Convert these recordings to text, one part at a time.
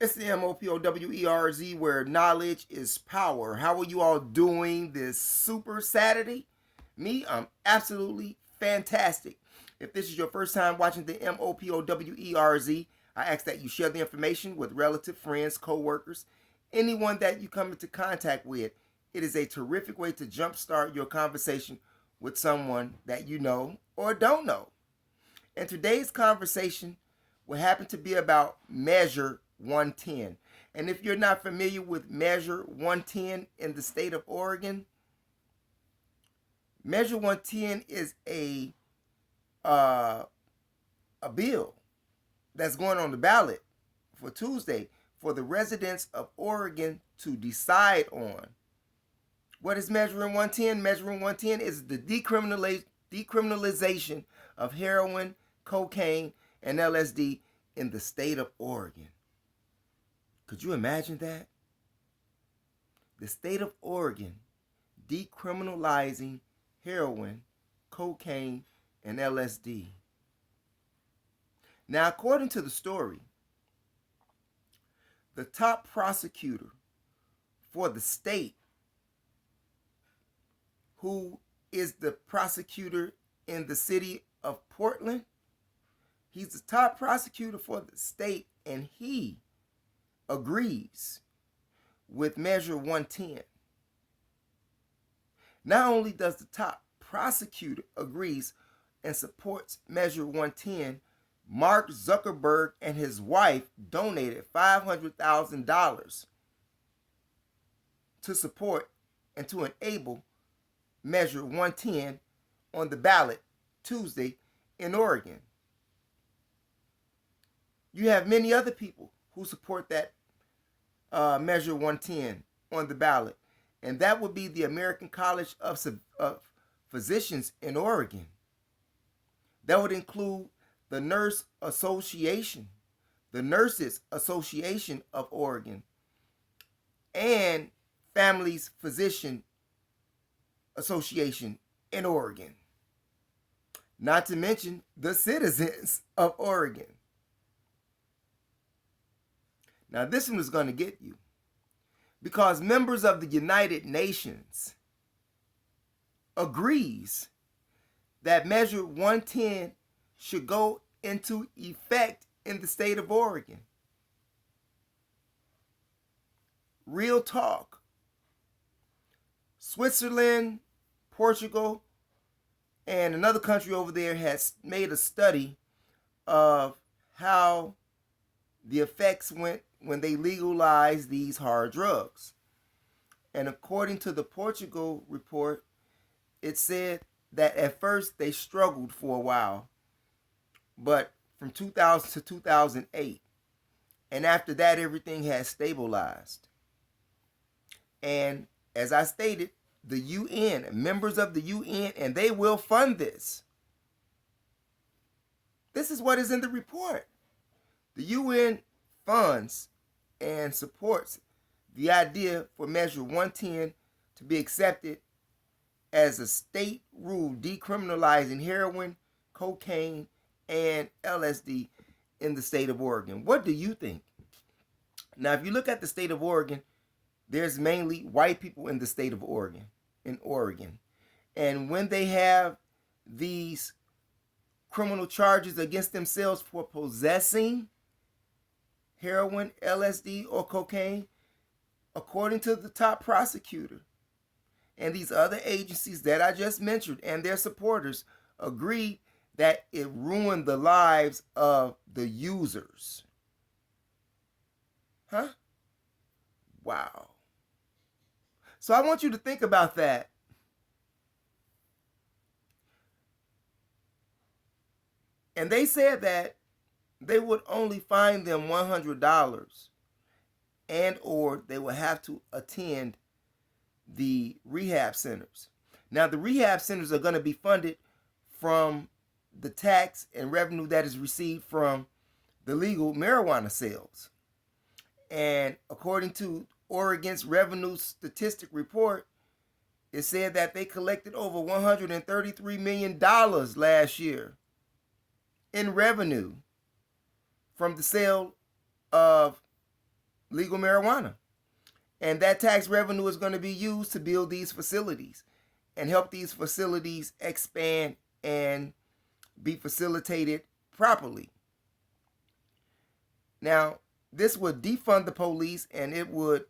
It's the MOPOWERZ where knowledge is power. How are you all doing this super Saturday? Me, I'm absolutely fantastic. If this is your first time watching the MOPOWERZ, I ask that you share the information with relative friends, co-workers, anyone that you come into contact with. It is a terrific way to jumpstart your conversation with someone that you know or don't know. And today's conversation will happen to be about Measure 110. And if you're not familiar with Measure 110 in the state of Oregon, Measure 110 is a bill that's going on the ballot for Tuesday for the residents of Oregon to decide on. What is Measuring 110? Measuring 110 is the decriminalization of heroin, cocaine, and LSD in the state of Oregon. Could you imagine that? The state of Oregon decriminalizing heroin, cocaine, and LSD. Now, according to the story, the top prosecutor for the state, who is the prosecutor in the city of Portland, he's the top prosecutor for the state, and he agrees with Measure 110. Not only does the top prosecutor agrees and supports Measure 110, Mark Zuckerberg and his wife donated $500,000 to support and to enable Measure 110 on the ballot Tuesday in Oregon. You have many other people who support that Measure 110 on the ballot, and that would be the American College of Physicians in Oregon. That would include the Nurses Association of Oregon, and Families Physician Association in Oregon. Not to mention the citizens of Oregon. Now this one is going to get you, because members of the United Nations agrees that Measure 110 should go into effect in the state of Oregon. Real talk. Switzerland, Portugal, and another country over there has made a study of how the effects went when they legalized these hard drugs. And according to the Portugal report, it said that at first they struggled for a while, but from 2000 to 2008. And after that, everything has stabilized. And as I stated, the UN, members of the UN, and they will fund this. This is what is in the report. The UN funds and supports the idea for Measure 110 to be accepted as a state rule decriminalizing heroin, cocaine, and LSD in the state of Oregon. What do you think? Now, if you look at the state of Oregon, there's mainly white people in the state of Oregon, And when they have these criminal charges against themselves for possessing heroin, LSD, or cocaine, according to the top prosecutor and these other agencies that I just mentioned and their supporters, agree that it ruined the lives of the users. Huh? Wow. So I want you to think about that. And they said that they would only fine them $100, and or they would have to attend the rehab centers. Now, the rehab centers are going to be funded from the tax and revenue that is received from the legal marijuana sales. And according to Oregon's Revenue Statistic Report, it said that they collected over $133 million last year in revenue from the sale of legal marijuana. And that tax revenue is going to be used to build these facilities and help these facilities expand and be facilitated properly. Now, this would defund the police and it would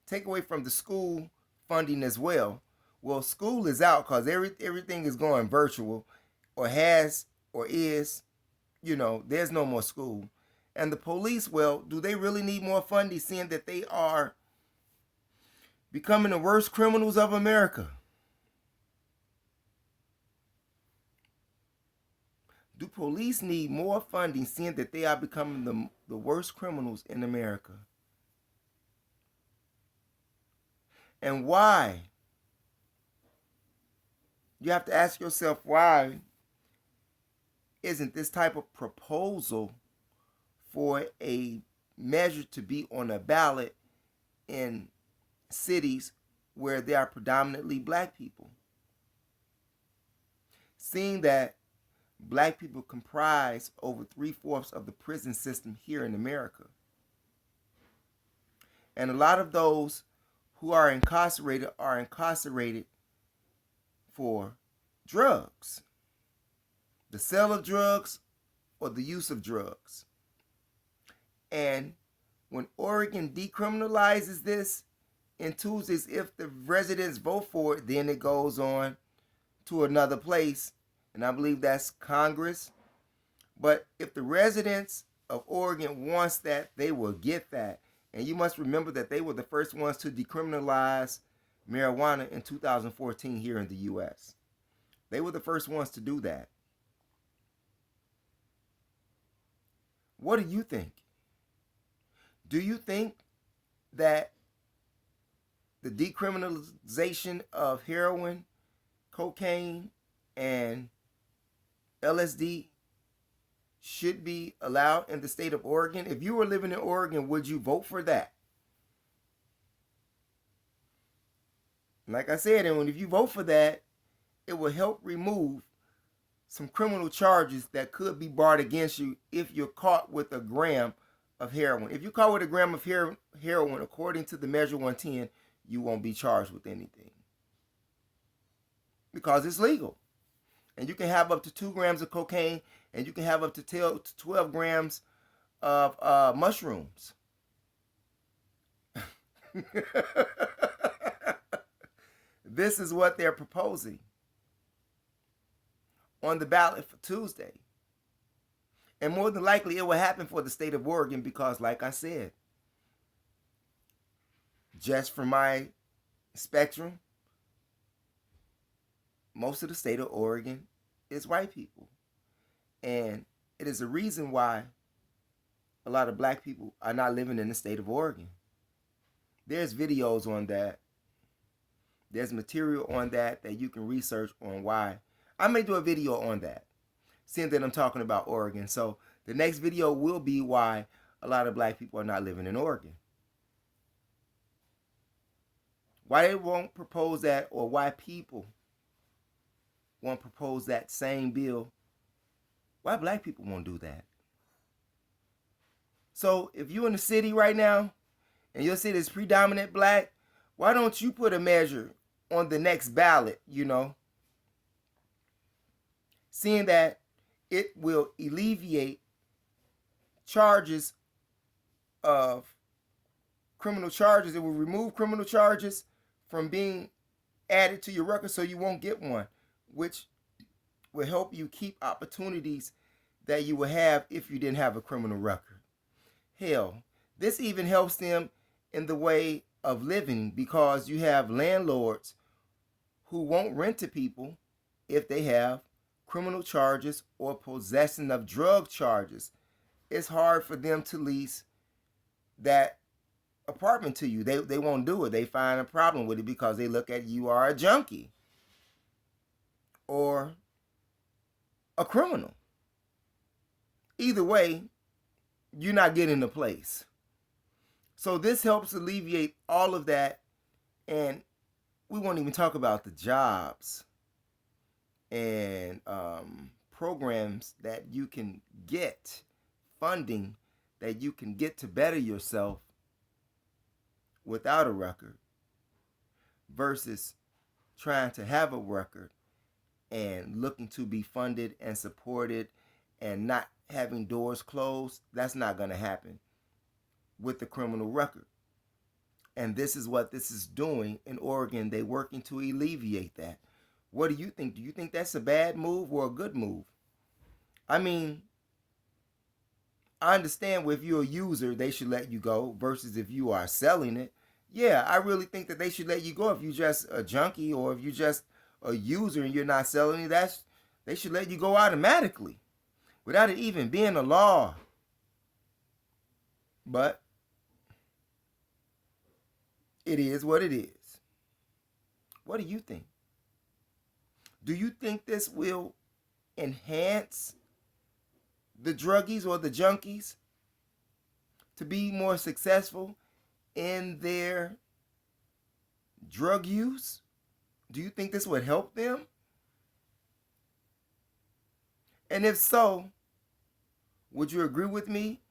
take away from the school funding as well. Well, school is out because everything is going virtual or has or is, there's no more school. And the police, well, do they really need more funding seeing that they are becoming the worst criminals of America? Do police need more funding seeing that they are becoming the worst criminals in America? And why? You have to ask yourself, why isn't this type of proposal for a measure to be on a ballot in cities where there are predominantly black people? Seeing that black people comprise over 3/4 of the prison system here in America. And a lot of those who are incarcerated for drugs, the sale of drugs or the use of drugs. And when Oregon decriminalizes this in Tuesdays, if the residents vote for it, then it goes on to another place, and I believe that's Congress. But if the residents of Oregon wants that, they will get that. And you must remember that they were the first ones to decriminalize marijuana in 2014 here in the U.S. They were the first ones to do that. What do you think? Do you think that the decriminalization of heroin, cocaine, and LSD should be allowed in the state of Oregon? If you were living in Oregon, would you vote for that? Like I said, and if you vote for that, it will help remove some criminal charges that could be brought against you if you're caught with a gram of heroin. If you're caught with a gram of heroin, according to the Measure 110, you won't be charged with anything because it's legal. And you can have up to 2 grams of cocaine, and you can have up to 12 grams of mushrooms. This is what they're proposing on the ballot for Tuesday. And more than likely, it will happen for the state of Oregon because, like I said, just from my spectrum, most of the state of Oregon is white people. And it is a reason why a lot of black people are not living in the state of Oregon. There's videos on that. There's material on that you can research on why. I may do a video on that, seeing that I'm talking about Oregon. So the next video will be why a lot of black people are not living in Oregon. Why they won't propose that, or why people won't propose that same bill. Why black people won't do that? So if you're in the city right now and your city is predominant black, why don't you put a measure on the next ballot, seeing that it will alleviate charges of criminal charges. It will remove criminal charges from being added to your record so you won't get one, which will help you keep opportunities that you would have if you didn't have a criminal record. Hell, this even helps them in the way of living because you have landlords who won't rent to people if they have criminal charges or possession of drug charges. It's hard for them to lease that apartment to you. They won't do it. They find a problem with it because they look at you are a junkie or a criminal. Either way, you're not getting the place. So this helps alleviate all of that, and we won't even talk about the jobs and programs that you can get, funding that you can get to better yourself without a record versus trying to have a record and looking to be funded and supported and not having doors closed, that's not going to happen with the criminal record. And this is what this is doing in Oregon. They're working to alleviate that. What do you think? Do you think that's a bad move or a good move? I mean, I understand if you're a user, they should let you go versus if you are selling it. Yeah, I really think that they should let you go if you're just a junkie or if you're just a user and you're not selling it. They should let you go automatically without it even being a law. But it is what it is. What do you think? Do you think this will enhance the druggies or the junkies to be more successful in their drug use? Do you think this would help them? And if so, would you agree with me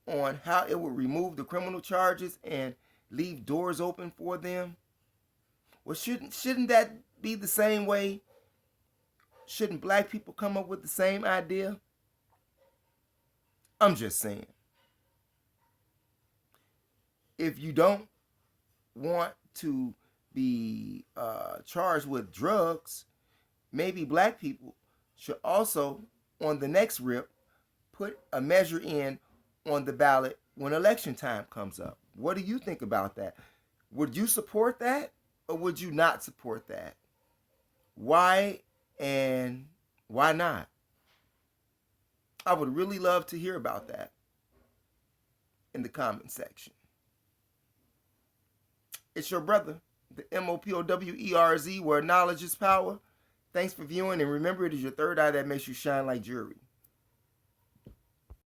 on how it would remove the criminal charges and leave doors open for them? Well, shouldn't that be the same way? Shouldn't black people come up with the same idea? I'm just saying. If you don't want to be charged with drugs, maybe black people should also, on the next rip, put a measure in on the ballot when election time comes up. What do you think about that? Would you support that or would you not support that? Why and why not? I would really love to hear about that in the comment section. It's your brother, the MOPOWERZ, where knowledge is power. Thanks for viewing, and remember, it is your third eye that makes you shine like jewelry.